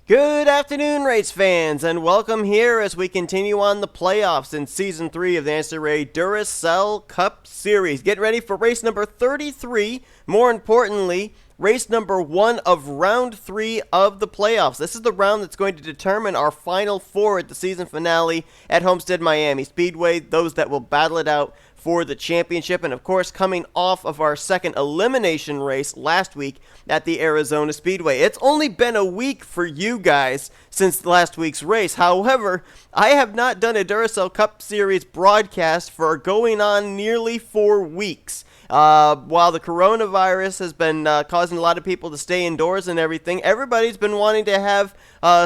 Good afternoon, race fans, and welcome here as we continue on the playoffs in Season 3 of the NNSCRA Duracell Cup Series. Get ready for race number 33, more importantly, race number 1 of round 3 of the playoffs. This is the round that's going to determine our final 4 at the season finale at Homestead Miami Speedway, those that will battle it out for the championship. And of course, coming off of our second elimination race last week at the Arizona Speedway. It's only been a week for you guys since last week's race. However, I have not done a Duracell Cup Series broadcast for going on nearly 4 weeks. While the coronavirus has been causing a lot of people to stay indoors and everything, everybody's been wanting to have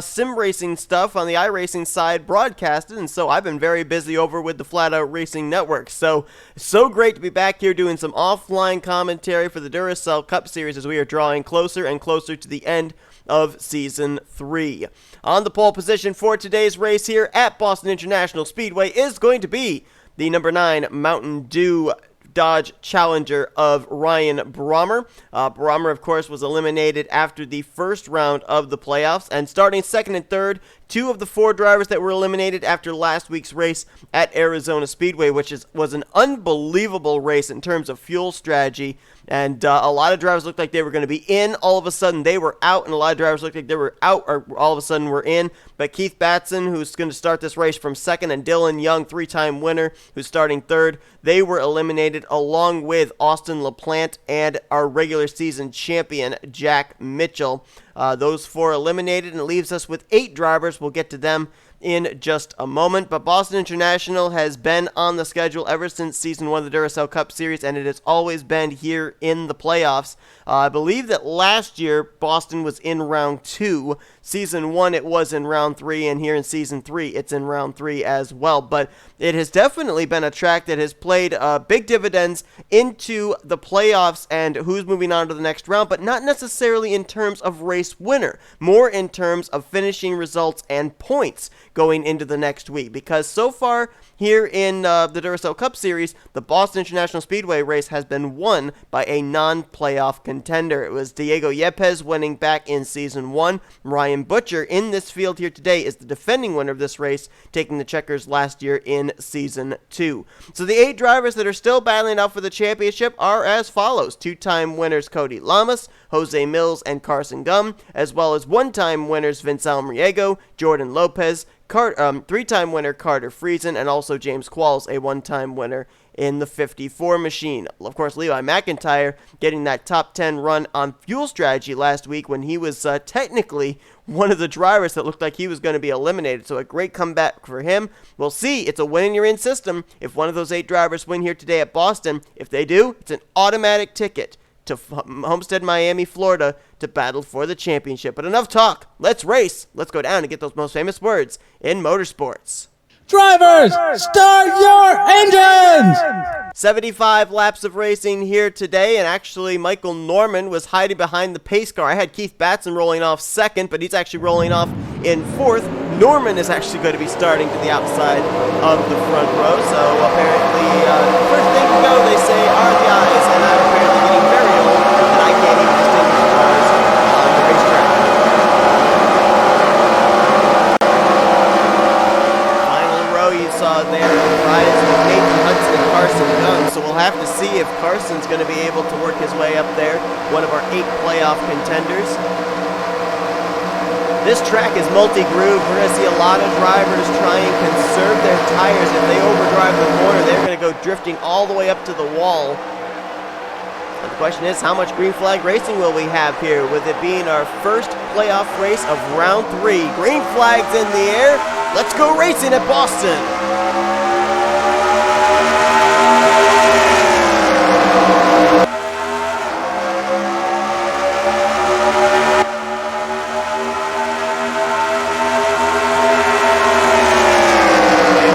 sim racing stuff on the iRacing side broadcasted, and so I've been very busy over with the Flat Out Racing Network. So great to be back here doing some offline commentary for the Duracell Cup Series as we are drawing closer and closer to the end of Season 3. On the pole position for today's race here at Boston International Speedway is going to be the number 9 Mountain Dew Dodge Challenger of Ryan Brommer. Brommer, of course, was eliminated after the first round of the playoffs, and starting second and third, 2 of the 4 drivers that were eliminated after last week's race at Arizona Speedway, which was an unbelievable race in terms of fuel strategy. And a lot of drivers looked like they were going to be in. All of a sudden, they were out, and a lot of drivers looked like they were out, or all of a sudden were in. But K Batson, who's going to start this race from second, and Dylan Young, 3-time winner, who's starting third, they were eliminated along with Austin LaPlante and our regular season champion, Jack Mitchell. Those 4 eliminated, and it leaves us with 8 drivers. We'll get to them in just a moment, but Boston International has been on the schedule ever since Season 1 of the Duracell Cup Series, and it has always been here in the playoffs. I believe that last year, Boston was in round 2. Season 1, it was in round 3, and here in Season 3, it's in round 3 as well. But it has definitely been a track that has played big dividends into the playoffs and who's moving on to the next round, but not necessarily in terms of race winner, more in terms of finishing results and points going into the next week. Because so far here in the Duracell Cup Series, the Boston International Speedway race has been won by a non-playoff contender. It was Diego Yepes winning back in Season 1. Ryan Butcher in this field here today is the defending winner of this race, taking the checkers last year in Season 2. So the 8 drivers that are still battling out for the championship are as follows. 2-time winners J Lopes, J Millz, and Carson Gum, as well as 1-time winners V Almariego, Jordan Lopez, 3-time winner Carter Friesen, and also J Qualls, a 1-time winner in the 54 machine. Of course, L McIntire getting that top 10 run on fuel strategy last week when he was technically one of the drivers that looked like he was going to be eliminated. So a great comeback for him. We'll see. It's a win-in-your-in system. If one of those 8 drivers win here today at Boston, if they do, it's an automatic ticket to Homestead, Miami, Florida to battle for the championship. But enough talk. Let's race. Let's go down and get those most famous words in motorsports. Drivers, start your engines! 75 laps of racing here today, and actually Michael Norman was hiding behind the pace car. I had K Batson rolling off second, but he's actually rolling off in 4th. Norman is actually going to be starting to the outside of the front row, so apparently the first thing to go, they say, are the eyes, and I'm apparently getting very old, and I can't even distinguish cars on the racetrack. You saw there the rise of Nathan Hudson and Carson Young, so we'll have to see if Carson's going to be able to work his way up there, one of our 8 playoff contenders. This track is multi-groove. We're going to see a lot of drivers try and conserve their tires. If they overdrive the corner, they're going to go drifting all the way up to the wall. And the question is, how much green flag racing will we have here, with it being our first playoff race of round 3. Green flags in the air. Let's go racing at Boston.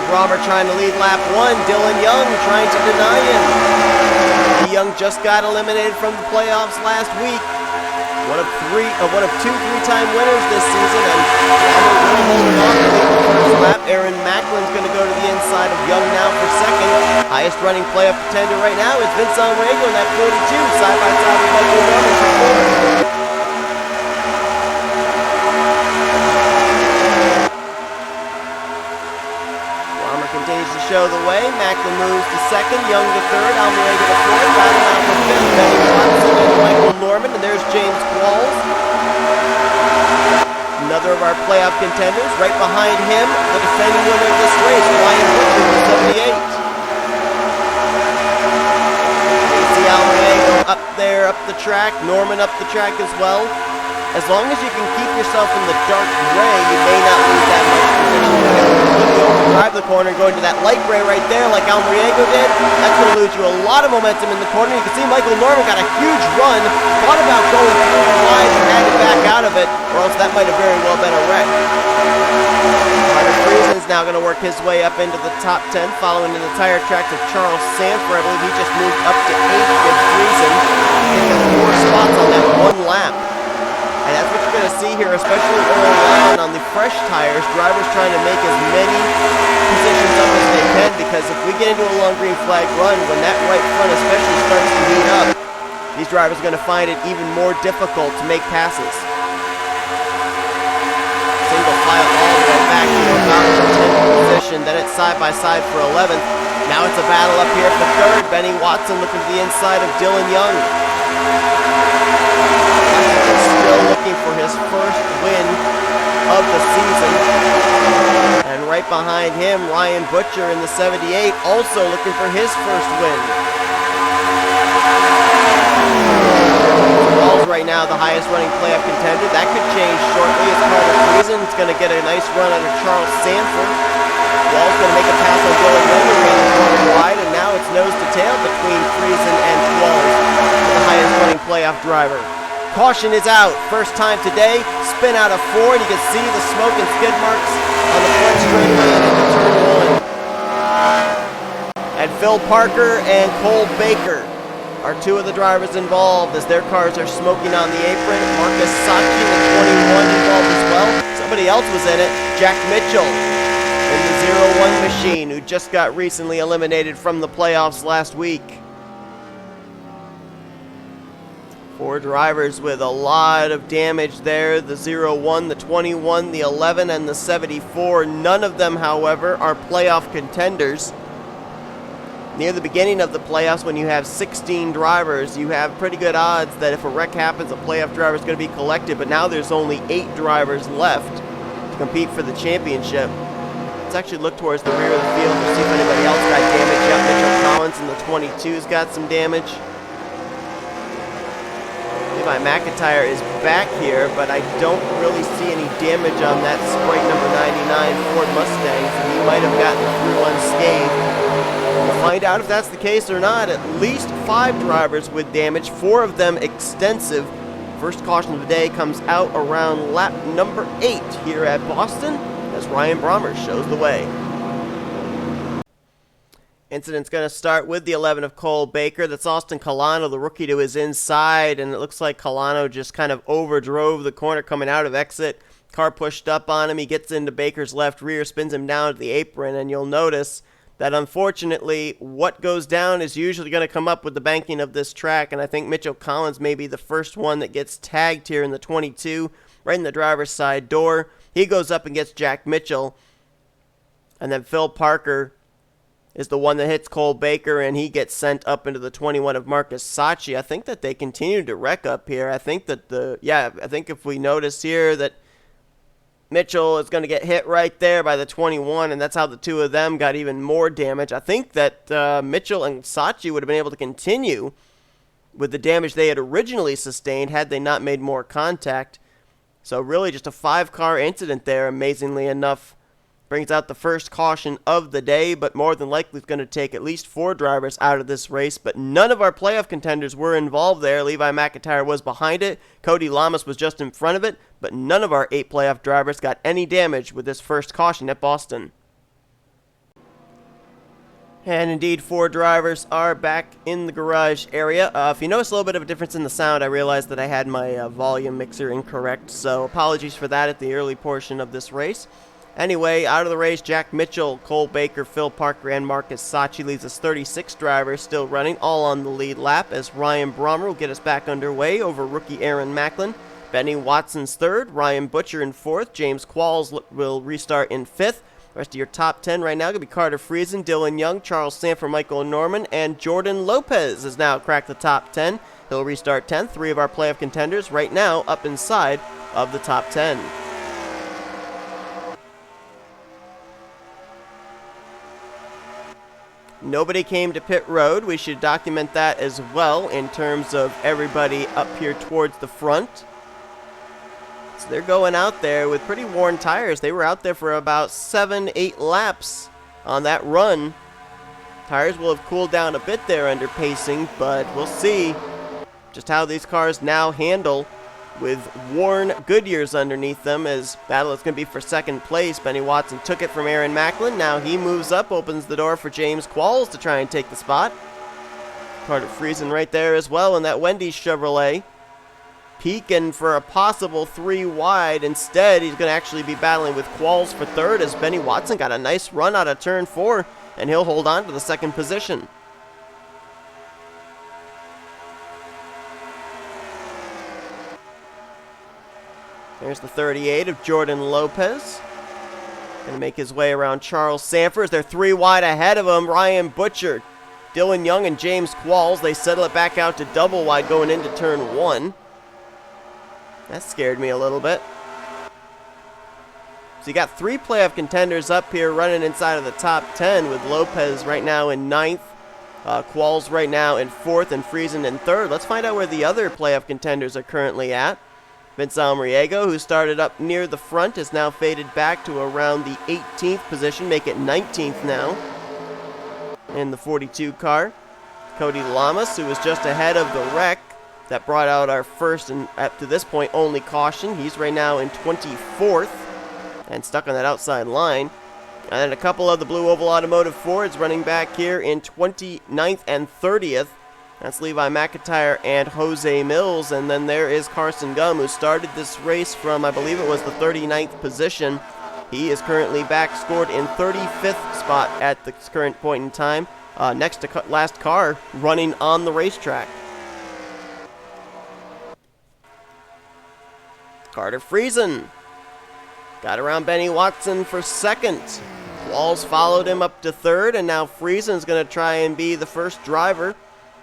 Brommer trying to lead lap 1. Dylan Young trying to deny him. Young just got eliminated from the playoffs last week. One of 2 3-time winners this season, and Brommer will hold him on to lead the first lap. A Macklin's going to go to the inside of Young now for second. Highest running playoff contender right now is V Almariego in that 42, side by side with Michael Norman for 4. show the way. Macklin moves to second, Young to third, Almariego to fourth, Batson out for fifth, Benny Watson and N Ormond, and there's J Qualls. Another of our playoff contenders. Right behind him, the defending winner of this race, Ryan Butcher with 78. C Almariego up there, up the track, Norman up the track as well. As long as you can keep yourself in the dark gray, you may not lose that much position. You overdrive the corner, go into that light gray right there like Almariego did. That's going to lose you a lot of momentum in the corner. You can see Michael Norman got a huge run, thought about going through wide and had to back out of it, or else that might have very well been a wreck. C Friesen's now going to work his way up into the top 10, following in the tire tracks of J Sandfer. I believe he just moved up to 8th with Friesen. He got 4 spots on that one lap. And that's what you're going to see here, especially early on the fresh tires. Drivers trying to make as many positions up as they can, because if we get into a long green flag run, when that right front especially starts to heat up, these drivers are going to find it even more difficult to make passes. Single file all the way back to about the 10th position, then it's side by side for 11th. Now it's a battle up here for third. Benny Watson looking to the inside of Dylan Young. Looking for his first win of the season. And right behind him, Ryan Butcher in the 78, also looking for his first win. Qualls right now the highest running playoff contender. That could change shortly as K Friesen is going to get a nice run under J Sandfer. Qualls going to make a pass on Dylan Young around the corner wide, and now it's nose to tail between Friesen and Qualls, the highest running playoff driver. Caution is out. First time today. Spin out of 4, and you can see the smoke and skid marks on the front straightaway into turn 1. And Phil Parker and Cole Baker are 2 of the drivers involved as their cars are smoking on the apron. Marcus Sacchi, the 21, involved as well. Somebody else was in it. Jack Mitchell in the 0-1 machine, who just got recently eliminated from the playoffs last week. 4 drivers with a lot of damage there. The 0-1, the 21, the 11, and the 74. None of them, however, are playoff contenders. Near the beginning of the playoffs, when you have 16 drivers, you have pretty good odds that if a wreck happens, a playoff driver is going to be collected. But now there's only 8 drivers left to compete for the championship. Let's actually look towards the rear of the field to see if anybody else got damage. Yep, Mitchell Collins in the 22's got some damage. My McIntyre is back here, but I don't really see any damage on that Sprite number 99 Ford Mustang, so he might have gotten through unscathed. We'll find out if that's the case or not. At least 5 drivers with damage, 4 of them extensive. First caution of the day comes out around lap number 8 here at Boston, as Ryan Brommer shows the way. Incident's going to start with the 11 of Cole Baker. That's Austin Kolano, the rookie, to his inside, and it looks like Kolano just kind of overdrove the corner coming out of exit. Car pushed up on him. He gets into Baker's left rear, spins him down to the apron, and you'll notice that unfortunately what goes down is usually going to come up with the banking of this track, and I think Mitchell Collins may be the first one that gets tagged here in the 22, right in the driver's side door. He goes up and gets Jack Mitchell, and then Phil Parker is the one that hits Cole Baker, and he gets sent up into the 21 of Marcus Sacchi. I think that they continue to wreck up here. I think that I think if we notice here that Mitchell is going to get hit right there by the 21, and that's how the 2 of them got even more damage. I think that Mitchell and Sacchi would have been able to continue with the damage they had originally sustained had they not made more contact. So really just a 5-car incident there, amazingly enough. Brings out the first caution of the day, but more than likely it's going to take at least 4 drivers out of this race. But none of our playoff contenders were involved there. Levi McIntyre was behind it. Cody Lamas was just in front of it. But none of our 8 playoff drivers got any damage with this first caution at Boston. And indeed, 4 drivers are back in the garage area. If you notice a little bit of a difference in the sound, I realized that I had my volume mixer incorrect. So apologies for that at the early portion of this race. Anyway, out of the race, Jack Mitchell, Cole Baker, Phil Parker, and Marcus Sacchi leaves us 36 drivers still running, all on the lead lap, as Ryan Brommer will get us back underway over rookie Aaron Macklin. Benny Watson's third, Ryan Butcher in fourth, J Qualls will restart in fifth, Rest of your top 10 right now going to be Carter Friesen, Dylan Young, Charles Sandfer, Michael N Ormond, and Jordan Lopez has now cracked the top 10. He'll restart 10th. 3 of our playoff contenders right now up inside of the top 10. Nobody came to pit road. We should document that as well in terms of everybody up here towards the front. So they're going out there with pretty worn tires. They were out there for about 7-8 laps on that run. Tires will have cooled down a bit there under pacing, but we'll see just how these cars now handle with worn Goodyears underneath them, as battle is going to be for second place. Benny Watson took it from Aaron Macklin. Now he moves up, opens the door for James Qualls to try and take the spot. Carter Friesen right there as well in that Wendy's Chevrolet. Peeking for a possible 3 wide. Instead, he's going to actually be battling with Qualls for third, as Benny Watson got a nice run out of turn 4, and he'll hold on to the second position. There's the 38 of Jordan Lopez. Going to make his way around Charles Sandfer as they're 3 wide ahead of him. Ryan Butcher, Dylan Young, and James Qualls. They settle it back out to double wide going into turn 1. That scared me a little bit. So you got 3 playoff contenders up here running inside of the top 10, with Lopez right now in 9th, Qualls right now in 4th, and Friesen in 3rd. Let's find out where the other playoff contenders are currently at. V Almariego, who started up near the front, is now faded back to around the 18th position, make it 19th now in the 42 car. Cody Llamas, who was just ahead of the wreck that brought out our first and up to this point only caution. He's right now in 24th and stuck on that outside line. And then a couple of the Blue Oval Automotive Fords running back here in 29th and 30th. That's Levi McIntyre and Jose Millz. And then there is Carson Gum, who started this race from, I believe it was the 39th position. He is currently back, scored in 35th spot at the current point in time, next to last car running on the racetrack. Carter Friesen got around Benny Watson for second. Qualls followed him up to third, and now Friesen's going to try and be the first driver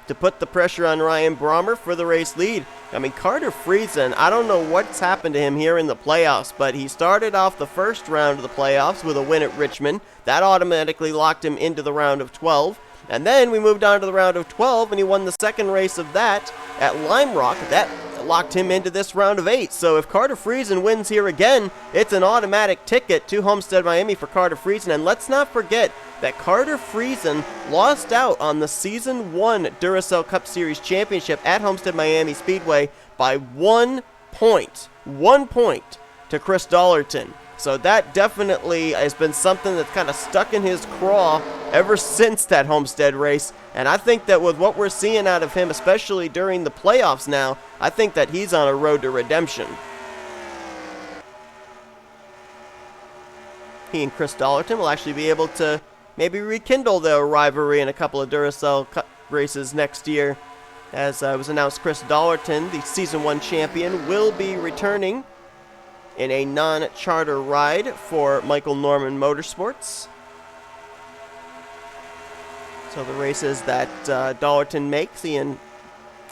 to put the pressure on R Brommer for the race lead. I mean, Carter Friesen, I don't know what's happened to him here in the playoffs, but he started off the first round of the playoffs with a win at Richmond. That automatically locked him into the round of 12. And then we moved on to the round of 12, and he won the second race of that at Lime Rock. That locked him into this round of 8. So if Carter Friesen wins here again, it's an automatic ticket to Homestead Miami for Carter Friesen. And let's not forget that Carter Friesen lost out on the Season 1 Duracell Cup Series Championship at Homestead Miami Speedway by 1 point. 1 point to Chris Dollerton. So that definitely has been something that's kind of stuck in his craw ever since that Homestead race. And I think that with what we're seeing out of him, especially during the playoffs now, I think that he's on a road to redemption. He and Chris Dollerton will actually be able to maybe rekindle their rivalry in a couple of Duracell Cup races next year. As it was announced, Chris Dollerton, the Season 1 champion, will be returning in a non-charter ride for Michael Norman Motorsports. So the races that Dollerton makes, he and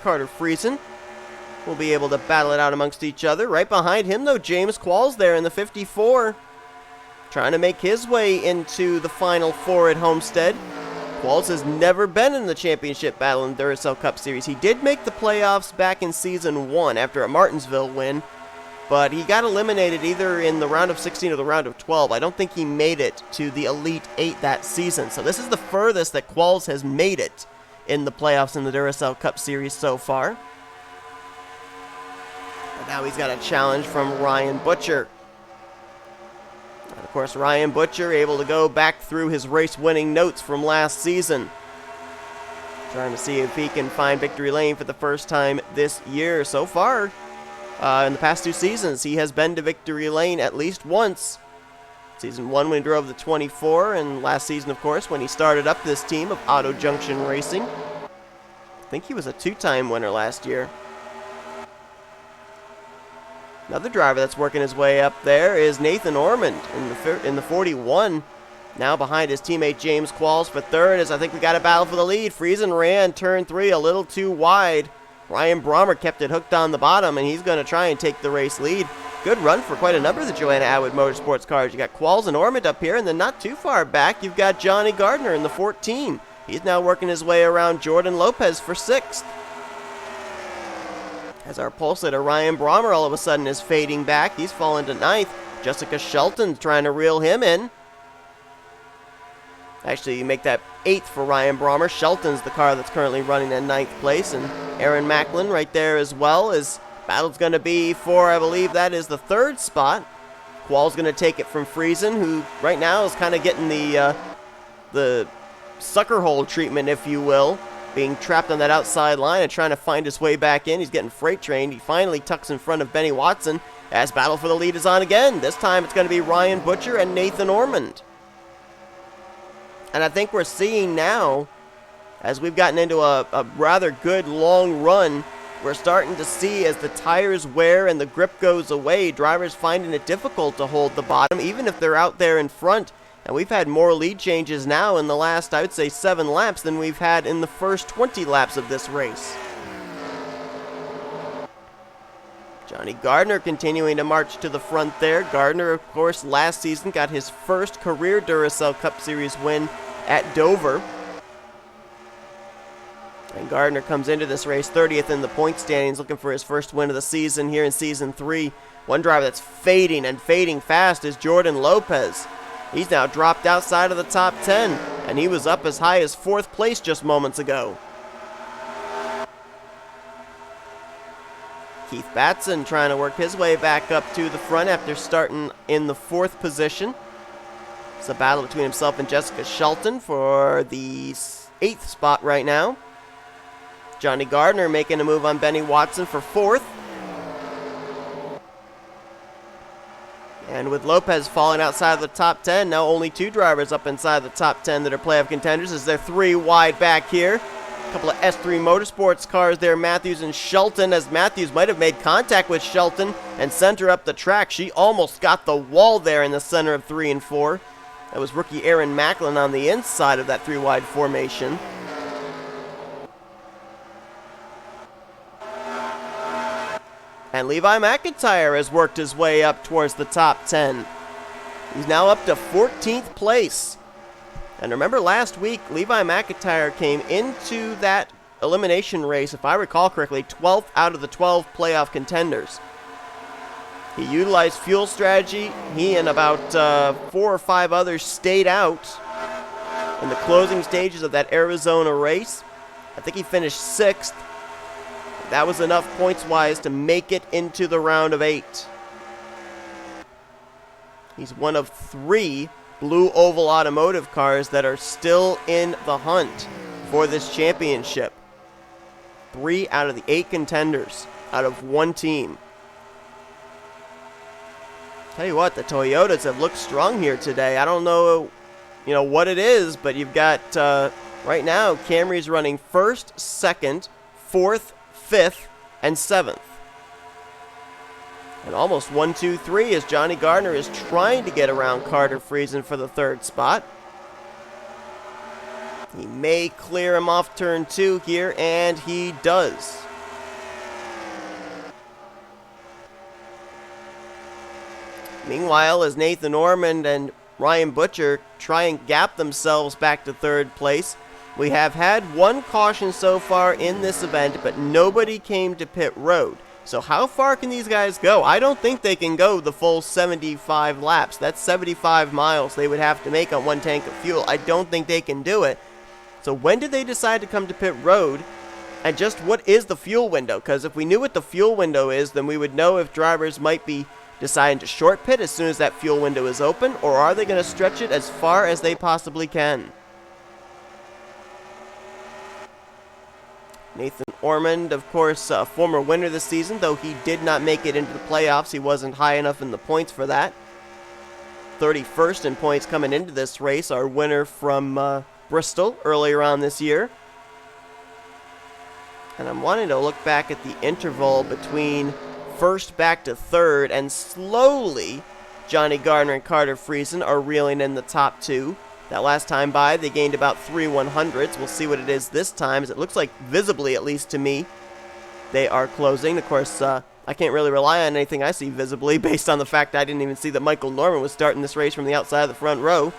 Carter Friesen will be able to battle it out amongst each other. Right behind him, though, James Qualls there in the 54, trying to make his way into the Final Four at Homestead. Qualls has never been in the championship battle in the Duracell Cup Series. He did make the playoffs back in Season 1 after a Martinsville win, but he got eliminated either in the round of 16 or the round of 12. I don't think he made it to the Elite 8 that season. So this is the furthest that Qualls has made it in the playoffs in the Duracell Cup Series so far. But now he's got a challenge from Ryan Butcher. And of course, Ryan Butcher able to go back through his race-winning notes from last season, trying to see if he can find victory lane for the first time this year. So far, in the past 2 seasons, he has been to victory lane at least once. Season 1 when he drove the 24, and last season, of course, when he started up this team of Auto Junction Racing. I think he was a 2-time winner last year. Another driver that's working his way up there is N Ormond in the 41. Now behind his teammate J Qualls for third, as I think we got a battle for the lead. Friesen ran turn 3 a little too wide. R Brommer kept it hooked on the bottom, and he's going to try and take the race lead. Good run for quite a number of the Joanna Atwood Motorsports cars. You got Qualls and Ormond up here, and then not too far back, you've got J Gardner in the 14. He's now working his way around J Lopes for 6th. As our pole sitter Ryan Brommer all of a sudden is fading back. He's fallen to 9th. J Shelton trying to reel him in. Actually, you make that 8th for Ryan Brommer. Shelton's the car that's currently running in 9th place. And A Macklin right there as well. As battle's going to be for, I believe that is the 3rd spot. Qualls going to take it from Friesen, who right now is kind of getting the sucker hole treatment, if you will. Being trapped on that outside line and trying to find his way back in. He's getting freight trained. He finally tucks in front of Benny Watson as battle for the lead is on again. This time it's going to be Ryan Butcher and N Ormond. And I think we're seeing now, as we've gotten into a rather good long run, we're starting to see as the tires wear and the grip goes away, drivers finding it difficult to hold the bottom, even if they're out there in front. And we've had more lead changes now in the last, I would say, 7 laps than we've had in the first 20 laps of this race. J Gardner continuing to march to the front there. Gardner, of course, last season got his first career Duracell Cup Series win at Dover. And Gardner comes into this race 30th in the point standings, looking for his first win of the season here in Season 3. One driver that's fading and fading fast is J Lopes. He's now dropped outside of the top 10, and he was up as high as 4th place just moments ago. K Batson trying to work his way back up to the front after starting in the 4th position. It's a battle between himself and J Shelton for the 8th spot right now. J Gardner making a move on Benny Watson for 4th. And with Lopes falling outside of the top 10, now only 2 drivers up inside the top 10 that are playoff contenders as they're 3 wide back here. A couple of S3 Motorsports cars there, Mathews and Shelton, as Mathews might have made contact with Shelton and sent her up the track. She almost got the wall there in the center of 3 and 4. That was rookie A Macklin on the inside of that 3-wide formation. And Levi McIntyre has worked his way up towards the top 10. He's now up to 14th place. And remember last week, Levi McIntyre came into that elimination race, if I recall correctly, 12th out of the 12 playoff contenders. He utilized fuel strategy. He and about 4 or 5 others stayed out in the closing stages of that Arizona race. I think he finished 6th. That was enough points-wise to make it into the round of 8. He's one of 3 Blue Oval Automotive cars that are still in the hunt for this championship. 3 out of the 8 contenders out of 1 team. Tell you what, the Toyotas have looked strong here today. I don't know, what it is, but you've got, right now, Camry's running 1st, 2nd, 4th, 5th, and 7th. And almost 1, 2, 3 as J Gardner is trying to get around Carter Friesen for the 3rd spot. He may clear him off turn 2 here, and he does. Meanwhile, as N Ormond and Ryan Butcher try and gap themselves back to 3rd place, we have had 1 caution so far in this event, but nobody came to pit road. So how far can these guys go? I don't think they can go the full 75 laps. That's 75 miles they would have to make on 1 tank of fuel. I don't think they can do it. So when did they decide to come to pit road? And just what is the fuel window? Because if we knew what the fuel window is, then we would know if drivers might be deciding to short pit as soon as that fuel window is open, or are they going to stretch it as far as they possibly can? N Ormond, of course, a former winner this season, though he did not make it into the playoffs. He wasn't high enough in the points for that. 31st in points coming into this race, our winner from Bristol earlier on this year. And I'm wanting to look back at the interval between first back to third, and slowly Johnny Gardner and Carter Friesen are reeling in the top two. That last time by, they gained about 3/100ths. We'll see what it is this time, as it looks like, visibly at least to me, they are closing. Of course, I can't really rely on anything I see visibly based on the fact I didn't even see that Michael Norman was starting this race from the outside of the front row.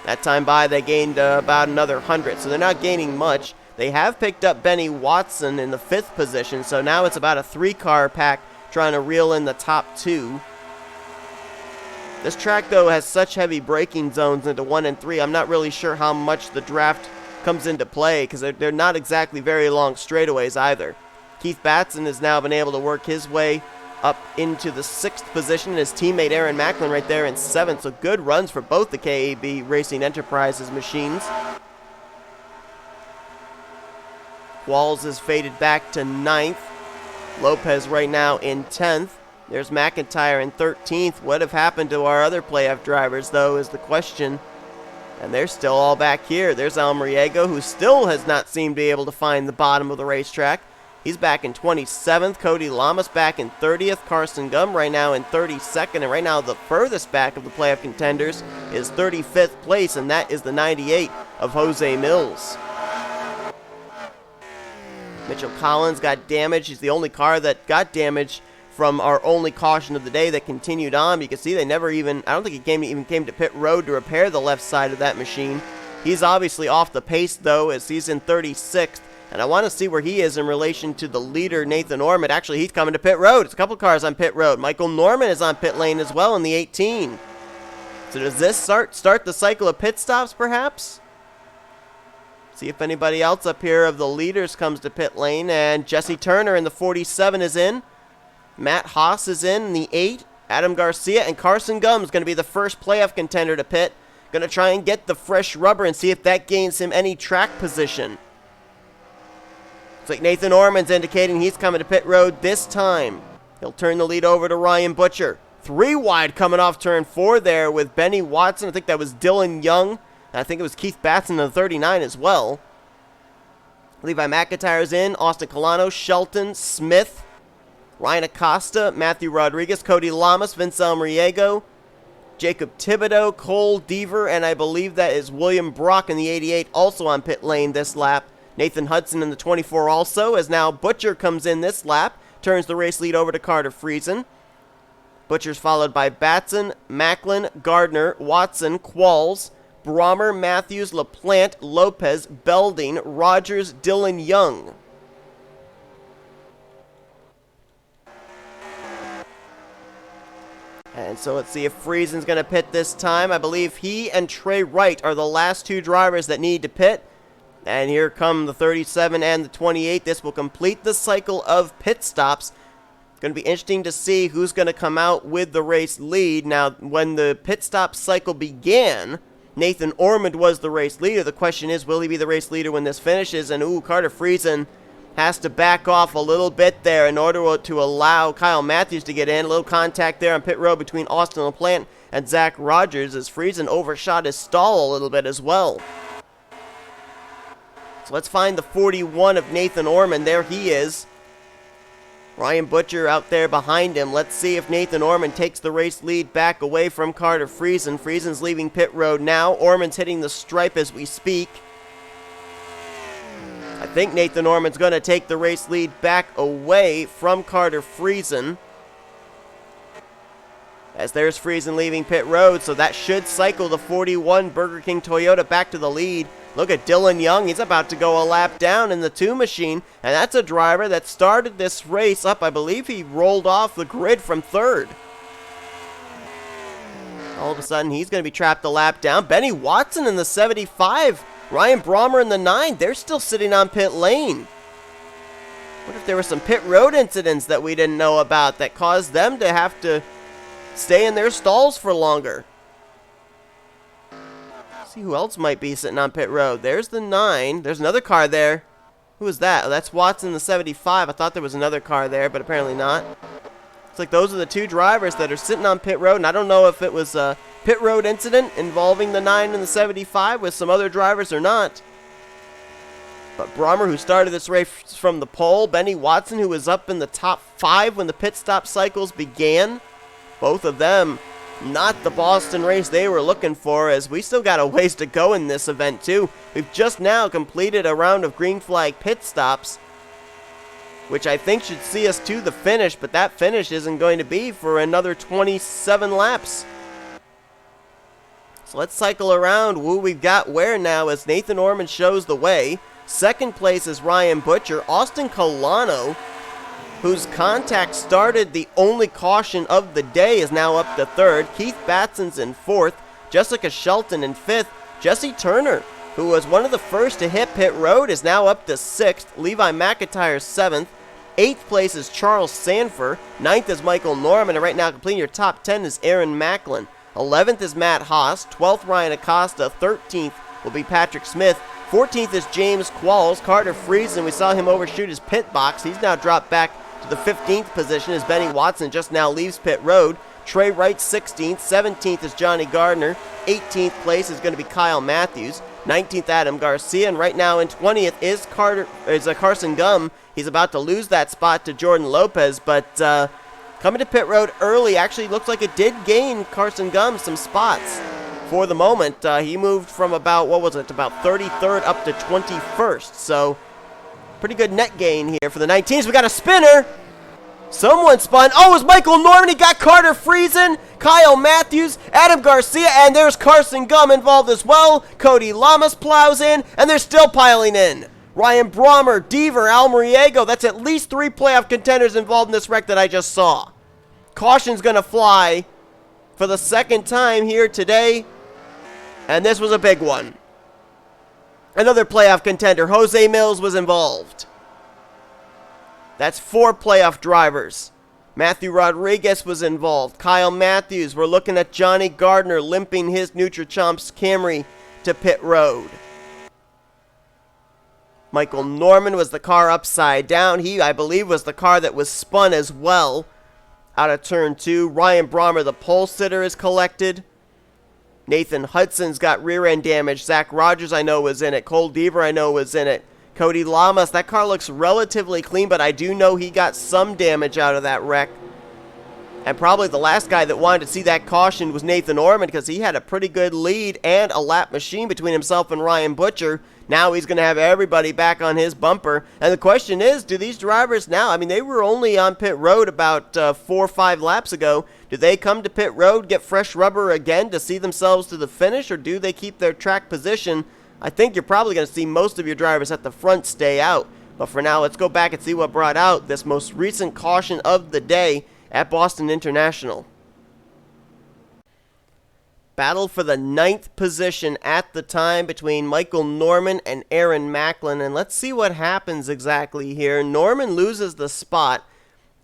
That time by, they gained about another 100, so they're not gaining much. They have picked up Benny Watson in the 5th position, so now it's about a 3-car pack trying to reel in the top two. This track, though, has such heavy braking zones into 1 and 3. I'm not really sure how much the draft comes into play, because they're not exactly very long straightaways either. Keith Batson has now been able to work his way up into the 6th position. His teammate Aaron Macklin right there in 7th, so good runs for both the KAB Racing Enterprises machines. Qualls is faded back to 9th. Lopez right now in 10th. There's McIntyre in 13th. What have happened to our other playoff drivers, though, is the question. And they're still all back here. There's Almariego, who still has not seemed to be able to find the bottom of the racetrack. He's back in 27th. Cody Lamas back in 30th. Carson Gum right now in 32nd. And right now the furthest back of the playoff contenders is 35th place, and that is the 98 of Jose Millz. Mitchell Collins got damaged. He's the only car that got damaged from our only caution of the day that continued on. You can see they never even, I don't think he even came to pit road to repair the left side of that machine. He's obviously off the pace, though, as he's in 36th. And I want to see where he is in relation to the leader, Nathan Ormond. Actually, he's coming to pit road. It's a couple cars on pit road. Michael Norman is on pit lane as well in the 18. So does this start the cycle of pit stops, perhaps? See if anybody else up here of the leaders comes to pit lane. And Jesse Turner in the 47 is in. Matt Haas is in the 8. Adam Garcia and Carson Gum is going to be the first playoff contender to pit. Going to try and get the fresh rubber and see if that gains him any track position. Looks like Nathan Ormond's indicating he's coming to pit road this time. He'll turn the lead over to Ryan Butcher. 3 wide coming off turn 4 there with Benny Watson. I think that was Dylan Young. And I think it was Keith Batson in the 39 as well. Levi McIntyre's in. Austin Kolano, Shelton, Smith, Ryan Acosta, Matthew Rodriguez, Cody Lamas, Vince Almariego, Jacob Thibodeaux, Cole Deaver, and I believe that is William Brock in the 88 also on pit lane this lap. Nathan Hudson in the 24 also, as now Butcher comes in this lap, turns the race lead over to Carter Friesen. Butcher's followed by Batson, Macklin, Gardner, Watson, Qualls, Brommer, Mathews, LaPlante, Lopez, Belding, Rogers, Dylan Young. And so let's see if Friesen's going to pit this time. I believe he and T Wright are the last 2 drivers that need to pit. And here come the 37 and the 28. This will complete the cycle of pit stops. It's going to be interesting to see who's going to come out with the race lead. Now, when the pit stop cycle began, Nathan Ormond was the race leader. The question is, will he be the race leader when this finishes? And, Carter Friesen has to back off a little bit there in order to allow Kyle Mathews to get in. A little contact there on pit road between Austin LaPlante and Zach Rogers as Friesen overshot his stall a little bit as well. So let's find the 41 of Nathan Ormond. There he is. Ryan Butcher out there behind him. Let's see if Nathan Ormond takes the race lead back away from Carter Friesen. Friesen's leaving pit road now. Ormond's hitting the stripe as we speak. I think Nathan Ormond's going to take the race lead back away from Carter Friesen. As there's Friesen leaving pit road, so that should cycle the 41 Burger King Toyota back to the lead. Look at Dylan Young. He's about to go a lap down in the 2 machine, and that's a driver that started this race up. I believe he rolled off the grid from 3rd. All of a sudden, he's going to be trapped a lap down. Benny Watson in the 75. Ryan Brommer in the 9. They're still sitting on pit lane. What if there were some pit road incidents that we didn't know about that caused them to have to stay in their stalls for longer? See who else might be sitting on pit road. There's the 9. There's another car there. Who is that? Oh, that's Watson, the 75. I thought there was another car there, but apparently not. It's like those are the 2 drivers that are sitting on pit road, and I don't know if it was a pit road incident involving the 9 and the 75 with some other drivers or not. But Brommer, who started this race from the pole, Benny Watson, who was up in the top 5 when the pit stop cycles began. Both of them not the Boston race they were looking for, as we still got a ways to go in this event too. We've just now completed a round of green flag pit stops, which I think should see us to the finish, but that finish isn't going to be for another 27 laps. So let's cycle around who we've got where now as N Ormond shows the way. Second place is Ryan Butcher. Austin Kolano, whose contact started the only caution of the day, is now up to third. Keith Batson's in fourth. Jessica Shelton in fifth. Jesse Turner, who was one of the first to hit pit road, is now up to sixth. Levi McIntyre seventh. Eighth place is Charles Sandfer. Ninth is Michael Norman. And right now completing your top 10 is Aaron Macklin. 11th is Matt Haas. 12th Ryan Acosta. 13th will be Patrick Smith. 14th is J Qualls. Carter Friesen, we saw him overshoot his pit box. He's now dropped back to the 15th position as Benny Watson just now leaves pit road. T Wright 16th. 17th is J Gardner. 18th place is going to be K Mathews. 19th A Garcia, and right now in 20th is Carson Gum. He's about to lose that spot to Jordan Lopes, but coming to pit road early actually looks like it did gain Carson Gum some spots. For the moment, he moved from about 33rd up to 21st, so pretty good net gain here for the 19s. We got a spinner. Someone spun. Oh, it was Michael Norman. He got Carter Friesen, K Mathews, A Garcia, and there's Carson Gum involved as well. Cody Llamas plows in, and they're still piling in. Ryan Brommer, Deaver, Almariego. That's at least 3 playoff contenders involved in this wreck that I just saw. Caution's going to fly for the second time here today, and this was a big one. Another playoff contender, J Millz, was involved. That's 4 playoff drivers. Matthew Rodriguez was involved. K Mathews. We're looking at J Gardner limping his Nutrichomps Camry to pit road. Michael Norman was the car upside down. He, I believe, was the car that was spun as well out of turn 2. Ryan Brommer, the pole sitter, is collected. Nathan Hudson's got rear end damage. Zach Rogers, I know, was in it. Cole Deaver, I know, was in it. Cody Llamas, that car looks relatively clean, but I do know he got some damage out of that wreck. And probably the last guy that wanted to see that caution was N Ormond, because he had a pretty good lead and a lap machine between himself and Ryan Butcher. Now he's going to have everybody back on his bumper. And the question is, do these drivers now, I mean, they were only on pit road about 4 or 5 laps ago. Do they come to pit road, get fresh rubber again to see themselves to the finish, or do they keep their track position? I think you're probably going to see most of your drivers at the front stay out. But for now, let's go back and see what brought out this most recent caution of the day at Boston International. Battle for the 9th position at the time between Michael Norman and Aaron Macklin. And let's see what happens exactly here. Norman loses the spot.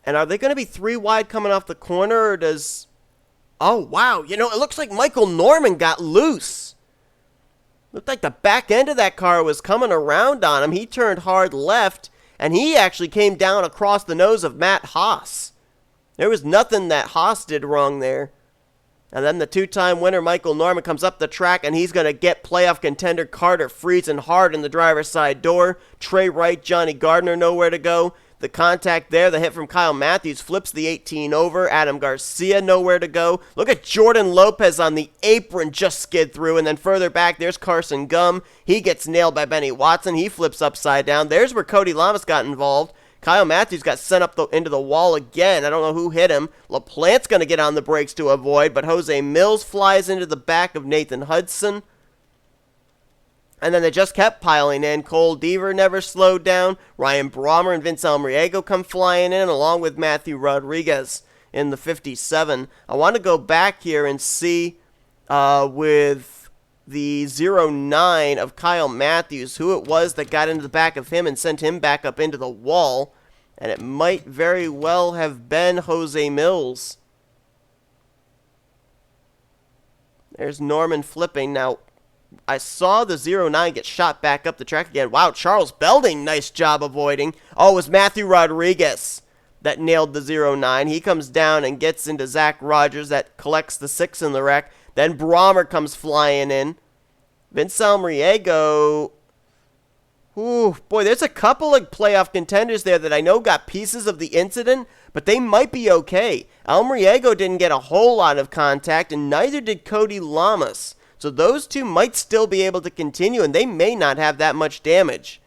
And are they going to be 3 wide coming off the corner, or does... Oh, wow. You know, it looks like Michael Norman got loose. Looked like the back end of that car was coming around on him. He turned hard left, and he actually came down across the nose of Matt Haas. There was nothing that Haas did wrong there. And then the 2-time winner, Michael Norman, comes up the track, and he's going to get playoff contender Carter Friesen hard in the driver's side door. T Wright, J Gardner, nowhere to go. The contact there, the hit from K Mathews, flips the 18 over. A Garcia, nowhere to go. Look at Jordan Lopes on the apron, just skid through. And then further back, there's Carson Gum. He gets nailed by Benny Watson. He flips upside down. There's where Cody Llamas got involved. K Mathews got sent up into the wall again. I don't know who hit him. LaPlante's going to get on the brakes to avoid, but J Millz flies into the back of Nathan Hudson. And then they just kept piling in. Cole Deaver never slowed down. Ryan Brommer and V Almariego come flying in, along with Matthew Rodriguez in the 57. I want to go back here and see with the 09 of K Mathews who it was that got into the back of him and sent him back up into the wall. And it might very well have been J Millz. There's Norman flipping. Now, I saw the 09 get shot back up the track again. Wow, Charles Belding, nice job avoiding. Oh, it was Matthew Rodriguez that nailed the 09. He comes down and gets into Zach Rogers that collects the 6 in the wreck. Then Brommer comes flying in. V Almariego, Ooh, boy, there's a couple of playoff contenders there that I know got pieces of the incident, but they might be okay. Almariego didn't get a whole lot of contact, and neither did J Llamas. So those two might still be able to continue, and they may not have that much damage.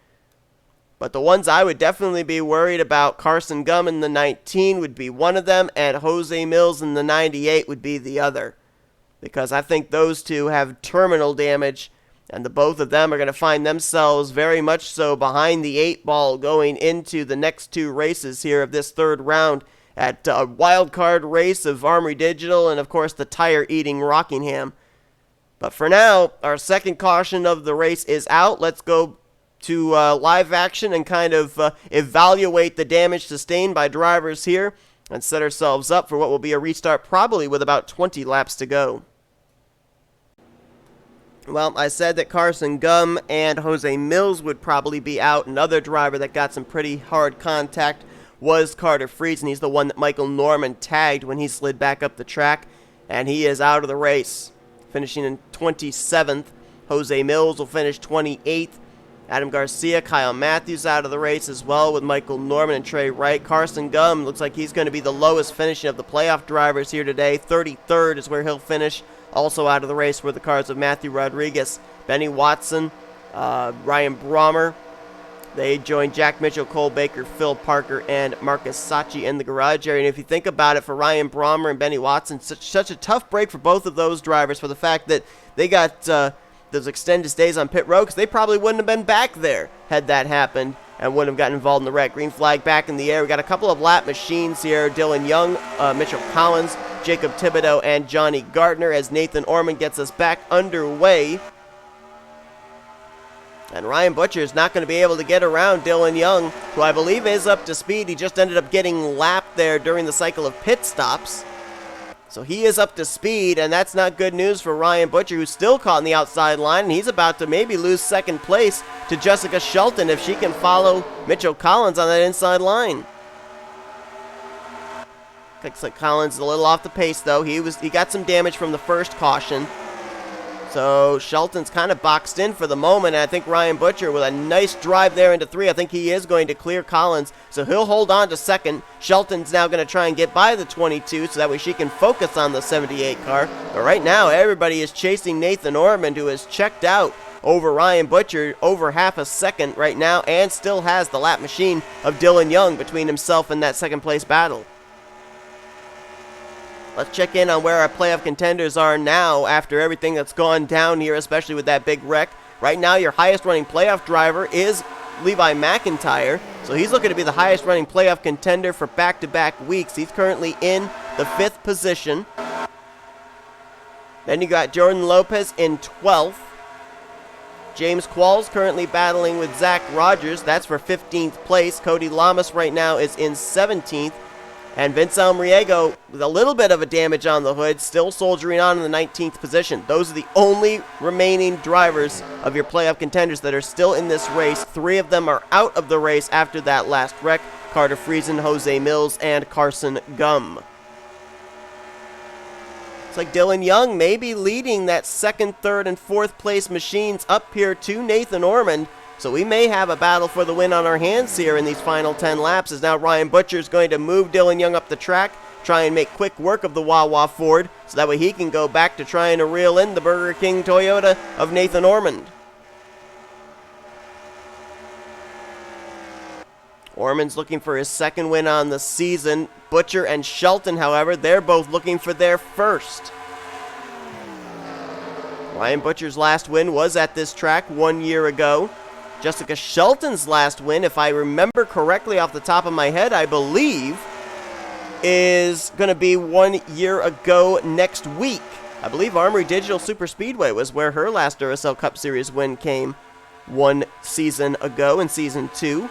But the ones I would definitely be worried about, Carson Gum in the 19 would be one of them, and J Millz in the 98 would be the other. Because I think those two have terminal damage, and the both of them are going to find themselves very much so behind the 8-ball going into the next two races here of this third round at a wild card race of Armory Digital and, of course, the tire-eating Rockingham. But for now, our second caution of the race is out. Let's go to live action and kind of evaluate the damage sustained by drivers here and set ourselves up for what will be a restart probably with about 20 laps to go. Well, I said that Carson Gum and J Millz would probably be out. Another driver that got some pretty hard contact was Carter Friesen. He's the one that Michael Norman tagged when he slid back up the track, and he is out of the race, finishing in 27th. J Millz will finish 28th. Adam Garcia, K Mathews out of the race as well with Michael Norman and T Wright. Carson Gum looks like he's going to be the lowest finishing of the playoff drivers here today. 33rd is where he'll finish. Also out of the race were the cars of Matthew Rodriguez, Benny Watson, Ryan Brommer. They joined Jack Mitchell, Cole Baker, Phil Parker, and Marcus Sachi in the garage area. And if you think about it, for Ryan Brommer and Benny Watson, such a tough break for both of those drivers for the fact that they got those extended stays on pit road because they probably wouldn't have been back there had that happened and wouldn't have gotten involved in the wreck. Green flag back in the air. We got a couple of lap machines here. Dylan Young, Mitchell Collins, Jacob Thibodeaux, and Johnny Gardner as Nathan Ormond gets us back underway. And Ryan Butcher is not going to be able to get around Dylan Young, who I believe is up to speed. He just ended up getting lapped there during the cycle of pit stops. So he is up to speed, and that's not good news for Ryan Butcher, who's still caught in the outside line, and he's about to maybe lose second place to Jessica Shelton if she can follow Mitchell Collins on that inside line. Looks like Collins is a little off the pace, though. He got some damage from the first caution. So Shelton's kind of boxed in for the moment, and I think Ryan Butcher with a nice drive there into 3. I think he is going to clear Collins, so he'll hold on to second. Shelton's now going to try and get by the 22 so that way she can focus on the 78 car. But right now, everybody is chasing Nathan Ormond, who is checked out over Ryan Butcher over half a second right now and still has the lap machine of Dylan Young between himself and that second place battle. Let's check in on where our playoff contenders are now after everything that's gone down here, especially with that big wreck. Right now, your highest running playoff driver is Levi McIntire, so he's looking to be the highest running playoff contender for back-to-back weeks. He's currently in the 5th position. Then you got Jordan Lopez in 12th. James Qualls currently battling with Zach Rogers. That's for 15th place. J Llamas right now is in 17th. And Vince Almariego, with a little bit of a damage on the hood, still soldiering on in the 19th position. Those are the only remaining drivers of your playoff contenders that are still in this race. 3 of them are out of the race after that last wreck. Carter Friesen, J Millz, and Carson Gum. It's like Dylan Young may be leading that 2nd, 3rd, and 4th place machines up here to Nathan Ormond. So we may have a battle for the win on our hands here in these final 10 laps, as now Ryan Butcher is going to move Dylan Young up the track, try and make quick work of the Wawa Ford, so that way he can go back to trying to reel in the Burger King Toyota of Nathan Ormond. Ormond's looking for his 2nd win on the season. Butcher and Shelton, however, they're both looking for their 1st. Ryan Butcher's last win was at this track 1 year ago. Jessica Shelton's last win, if I remember correctly off the top of my head, I believe, is going to be 1 year ago next week. I believe Armory Digital Super Speedway was where her last Duracell Cup Series win came 1 season ago in Season 2.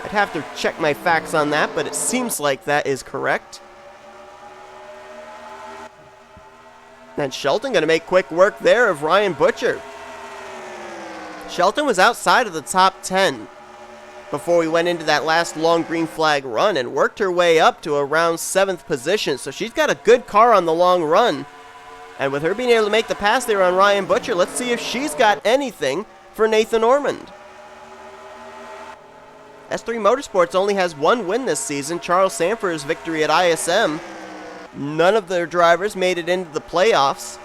I'd have to check my facts on that, but it seems like that is correct. And Shelton going to make quick work there of Ryan Butcher. Shelton was outside of the top 10 before we went into that last long green flag run and worked her way up to around 7th position. So she's got a good car on the long run. And with her being able to make the pass there on Ryan Butcher, let's see if she's got anything for Nathan Ormond. S3 Motorsports only has one win this season, Charles Sandfer's victory at ISM. None of their drivers made it into the playoffs,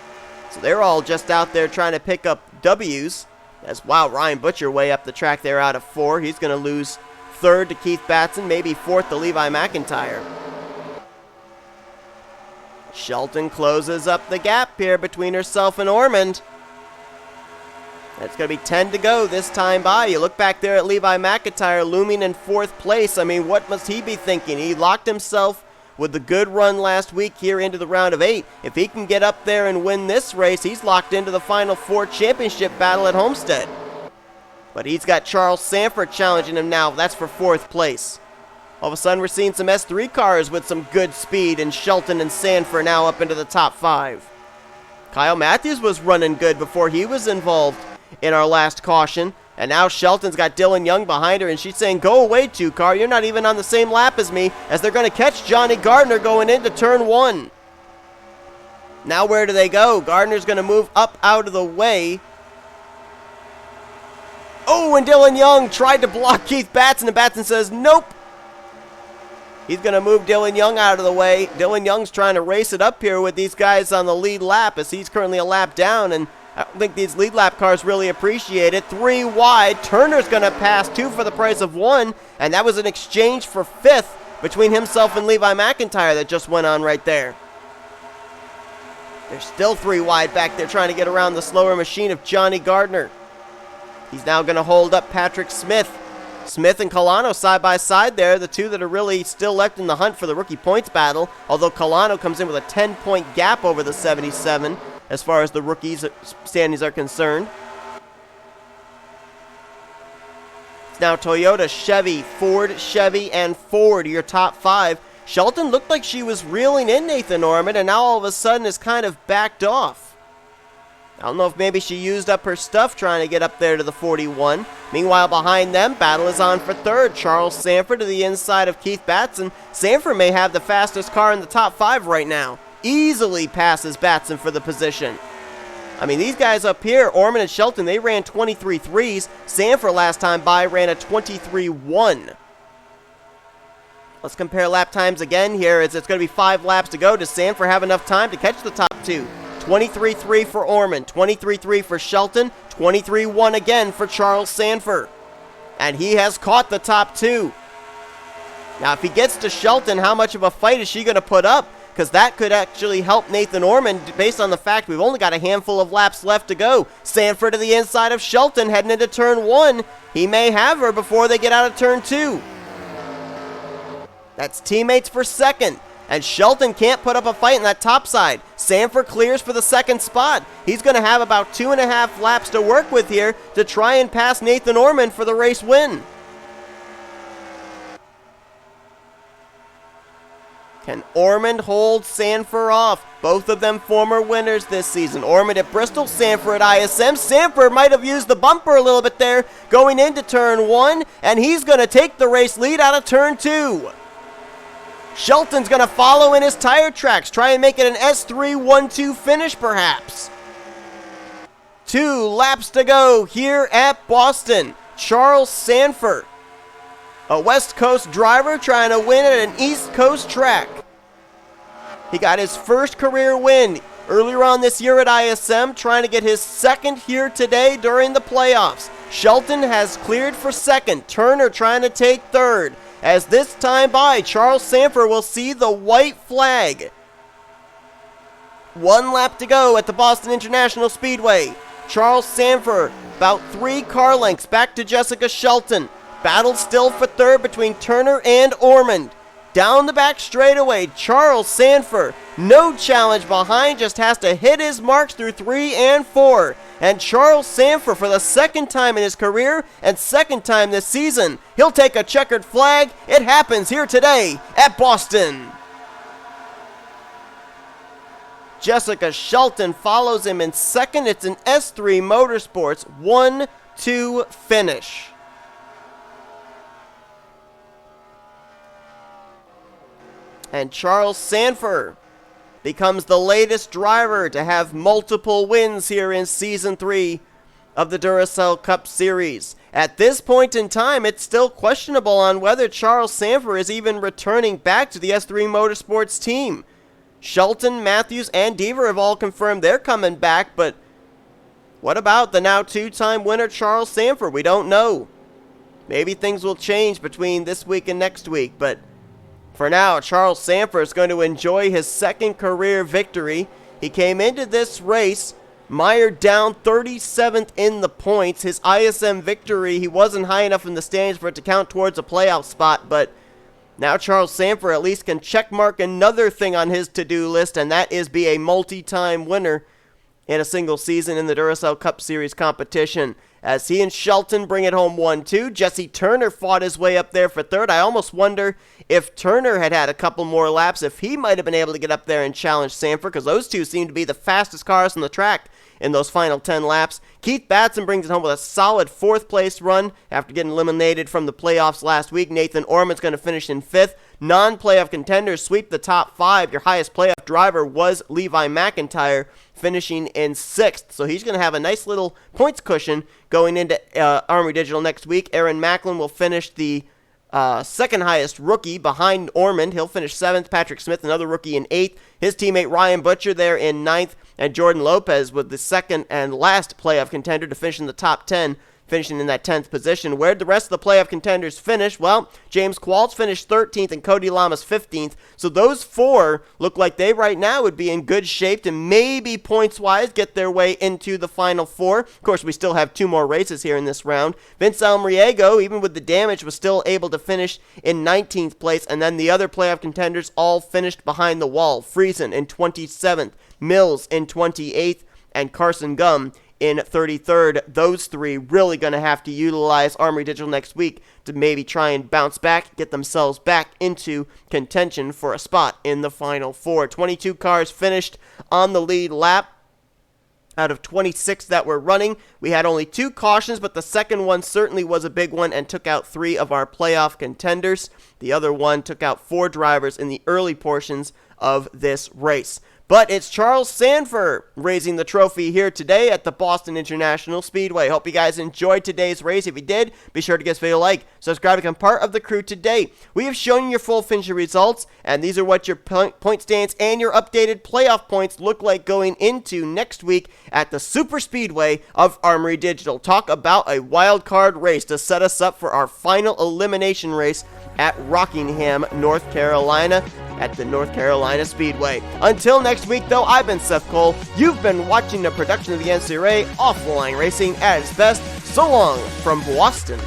so they're all just out there trying to pick up W's. As wow, Ryan Butcher way up the track there out of 4. He's going to lose 3rd to Keith Batson, maybe 4th to Levi McIntyre. Shelton closes up the gap here between herself and Ormond. It's going to be 10 to go this time by. You look back there at Levi McIntyre looming in 4th place. I mean, what must he be thinking? He locked himself with the good run last week here into the round of 8. If he can get up there and win this race, he's locked into the Final 4 championship battle at Homestead. But he's got Charles Sandfer challenging him now. That's for 4th place. All of a sudden, we're seeing some S3 cars with some good speed, and Shelton and Sandfer now up into the top 5. Kyle Mathews was running good before he was involved in our last caution, and now Shelton's got Dylan Young behind her, and she's saying, go away, 2 car, you're not even on the same lap as me, as they're going to catch J Gardner going into turn 1. Now where do they go? Gardner's going to move up out of the way. Oh, and Dylan Young tried to block Keith Batson, and Batson says, nope. He's going to move Dylan Young out of the way. Dylan Young's trying to race it up here with these guys on the lead lap, as he's currently a lap down, and I don't think these lead lap cars really appreciate it. 3 wide. Turner's going to pass 2 for the price of 1. And that was an exchange for 5th between himself and Levi McIntyre that just went on right there. There's still 3 wide back there trying to get around the slower machine of J Gardner. He's now going to hold up Patrick Smith. Smith and Kolano side by side there, the 2 that are really still left in the hunt for the rookie points battle, although Kolano comes in with a 10-point gap over the 77. As far as the rookies' standings are concerned. It's now Toyota, Chevy, Ford, Chevy, and Ford, your top 5. Shelton looked like she was reeling in Nathan Ormond, and now all of a sudden is kind of backed off. I don't know if maybe she used up her stuff trying to get up there to the 41. Meanwhile, behind them, battle is on for 3rd. Charles Sandfer to the inside of Keith Batson. Sandfer may have the fastest car in the top 5 right now. Easily passes Batson for the position. I mean, these guys up here, Ormond and Shelton, they ran 23 3s. Sandfer last time by ran a 23-1. Let's compare lap times again here, as it's going to be 5 laps to go. Does Sandfer have enough time to catch the top 2? 23-3 for Ormond, 23-3 for Shelton, 23-1 again for Charles Sandfer. And he has caught the top 2. Now, if he gets to Shelton, how much of a fight is she going to put up? Because that could actually help Nathan Ormond based on the fact we've only got a handful of laps left to go. Sandfer to the inside of Shelton heading into turn 1. He may have her before they get out of turn 2. That's teammates for 2nd. And Shelton can't put up a fight in that top side. Sandfer clears for the 2nd spot. He's going to have about 2.5 laps to work with here to try and pass Nathan Ormond for the race win. Can Ormond hold Sandfer off? Both of them former winners this season. Ormond at Bristol, Sandfer at ISM. Sandfer might have used the bumper a little bit there going into turn 1, and he's going to take the race lead out of turn 2. Shelton's going to follow in his tire tracks, try and make it an S3 1-2 finish perhaps. 2 laps to go here at Boston. Charles Sandfer, a West Coast driver trying to win at an East Coast track. He got his first career win earlier on this year at ISM, trying to get his 2nd here today during the playoffs. Shelton has cleared for 2nd. Turner trying to take 3rd. As this time by, Charles Sandfer will see the white flag. 1 lap to go at the Boston International Speedway. Charles Sandfer about 3 car lengths back to Jessica Shelton. Battle still for 3rd between Turner and Ormond. Down the back straightaway, Charles Sandfer, no challenge behind, just has to hit his marks through 3 and 4. And Charles Sandfer, for the 2nd time in his career and 2nd time this season, he'll take a checkered flag. It happens here today at Boston. Jessica Shelton follows him in 2nd. It's an S3 Motorsports 1-2 finish. And Charles Sandfer becomes the latest driver to have multiple wins here in Season 3 of the Duracell Cup Series. At this point in time, it's still questionable on whether Charles Sandfer is even returning back to the S3 Motorsports team. Shelton, Mathews, and Deaver have all confirmed they're coming back, but what about the now two-time winner Charles Sandfer? We don't know. Maybe things will change between this week and next week, but for now, Charles Sandfer is going to enjoy his second career victory. He came into this race mired down 37th in the points. His ISM victory, he wasn't high enough in the standings for it to count towards a playoff spot, but now Charles Sandfer at least can checkmark another thing on his to-do list, and that is be a multi-time winner in a single season in the Duracell Cup Series competition. As he and Shelton bring it home 1-2, Jesse Turner fought his way up there for third. I almost wonder if Turner had had a couple more laps, if he might have been able to get up there and challenge Sandfer, because those two seem to be the fastest cars on the track in those final 10 laps. Keith Batson brings it home with a solid fourth-place run after getting eliminated from the playoffs last week. Nathan Ormond's going to finish in fifth. Non-playoff contenders sweep the top five. Your highest playoff driver was Levi McIntyre, finishing in sixth. So he's going to have a nice little points cushion going into Armory Digital next week. Aaron Macklin will finish the second highest rookie behind Ormond. He'll finish seventh. Patrick Smith, another rookie, in eighth. His teammate Ryan Butcher there in ninth. And Jordan Lopez with the second and last playoff contender to finish in the top 10, finishing in that 10th position. Where'd the rest of the playoff contenders finish? Well, J Qualls finished 13th and Cody Lamas 15th. So those four look like they right now would be in good shape to maybe points-wise get their way into the Final Four. Of course, we still have two more races here in this round. V Almariego, even with the damage, was still able to finish in 19th place. And then the other playoff contenders all finished behind the wall. Friesen in 27th, Millz in 28th, and Carson Gum in 33rd. Those three really going to have to utilize Armory Digital next week to maybe try and bounce back, get themselves back into contention for a spot in the Final Four. 22 cars finished on the lead lap. Out of 26 that were running, we had only 2 cautions, but the second one certainly was a big one and took out 3 of our playoff contenders. The other one took out 4 drivers in the early portions of this race. But it's Charles Sandfer raising the trophy here today at the Boston International Speedway. Hope you guys enjoyed today's race. If you did, be sure to give this video a like, subscribe, and become part of the crew today. We have shown you your full finisher results, and these are what your point stands and your updated playoff points look like going into next week at the Super Speedway of Armory Digital. Talk about a wild card race to set us up for our final elimination race at Rockingham, North Carolina, at the North Carolina Speedway. Until next week, though, I've been Seth Cole. You've been watching a production of the NCRA Offline Racing at its best. So long from Boston.